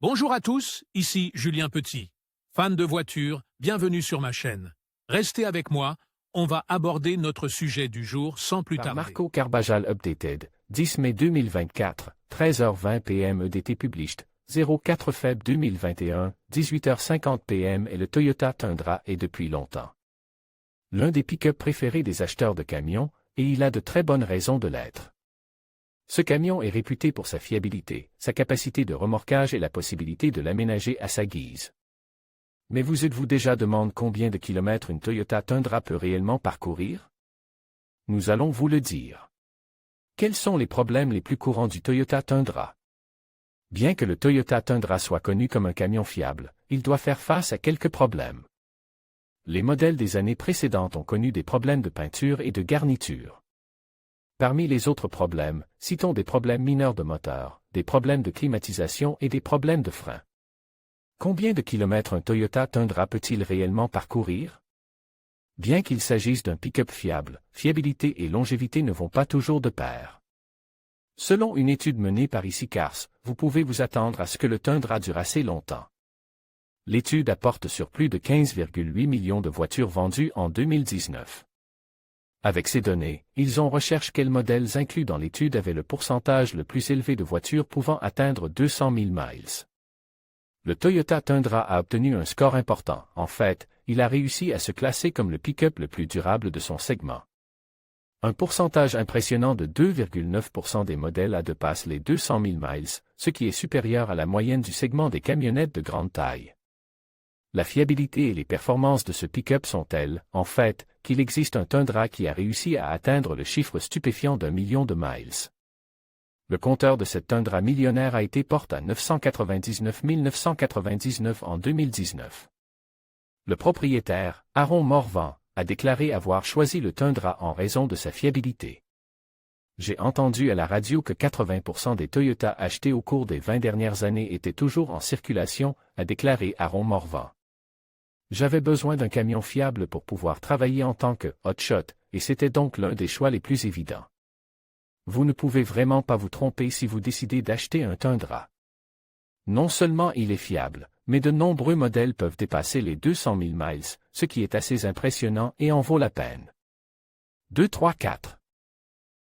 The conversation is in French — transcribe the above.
Bonjour à tous, ici Julien Petit. Fan de voitures, bienvenue sur ma chaîne. Restez avec moi, on va aborder notre sujet du jour sans plus Par tarder. Marco Carbajal Updated, 10 mai 2024, 13h20 PM EDT Published, 04 Feb 2021, 18h50 PM et le Toyota Tundra est depuis longtemps l'un des pick-up préférés des acheteurs de camions, et il a de très bonnes raisons de l'être. Ce camion est réputé pour sa fiabilité, sa capacité de remorquage et la possibilité de l'aménager à sa guise. Mais vous êtes-vous déjà demandé combien de kilomètres une Toyota Tundra peut réellement parcourir? Nous allons vous le dire. Quels sont les problèmes les plus courants du Toyota Tundra? Bien que le Toyota Tundra soit connu comme un camion fiable, il doit faire face à quelques problèmes. Les modèles des années précédentes ont connu des problèmes de peinture et de garniture. Parmi les autres problèmes, citons des problèmes mineurs de moteur, des problèmes de climatisation et des problèmes de frein. Combien de kilomètres un Toyota Tundra peut-il réellement parcourir? Bien qu'il s'agisse d'un pick-up fiable, fiabilité et longévité ne vont pas toujours de pair. Selon une étude menée par Cars, vous pouvez vous attendre à ce que le Tundra dure assez longtemps. L'étude apporte sur plus de 15,8 millions de voitures vendues en 2019. Avec ces données, ils ont recherché quels modèles inclus dans l'étude avaient le pourcentage le plus élevé de voitures pouvant atteindre 200 000 miles. Le Toyota Tundra a obtenu un score important. En fait, il a réussi à se classer comme le pick-up le plus durable de son segment. Un pourcentage impressionnant de 2,9% des modèles a dépassé les 200 000 miles, ce qui est supérieur à la moyenne du segment des camionnettes de grande taille. La fiabilité et les performances de ce pick-up sont telles, en fait, qu'il existe un Tundra qui a réussi à atteindre le chiffre stupéfiant d'1 million de miles. Le compteur de cette Tundra millionnaire a été porté à 999 999 en 2019. Le propriétaire, Aaron Morvan, a déclaré avoir choisi le Tundra en raison de sa fiabilité. J'ai entendu à la radio que 80% des Toyota achetés au cours des 20 dernières années étaient toujours en circulation, a déclaré Aaron Morvan. J'avais besoin d'un camion fiable pour pouvoir travailler en tant que hotshot, et c'était donc l'un des choix les plus évidents. Vous ne pouvez vraiment pas vous tromper si vous décidez d'acheter un Tundra. Non seulement il est fiable, mais de nombreux modèles peuvent dépasser les 200 000 miles, ce qui est assez impressionnant et en vaut la peine. 2, 3, 4.